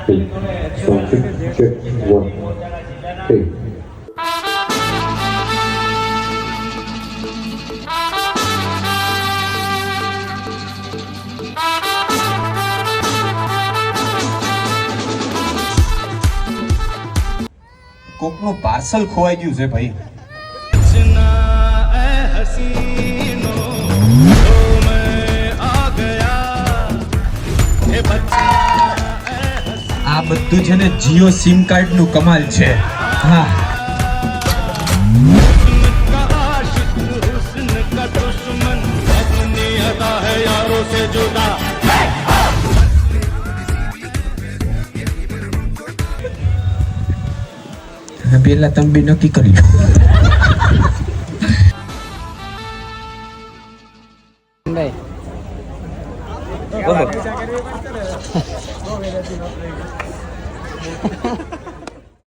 check 1 hey કોકનું parcel ખોવાઈ ગયું છે ભાઈ. આ બધું છે ને જીઓ સિમ કાર્ડ નું કમાલ છે. હા, પેલા તમે બી નક્કી કરી લો. ભાઈ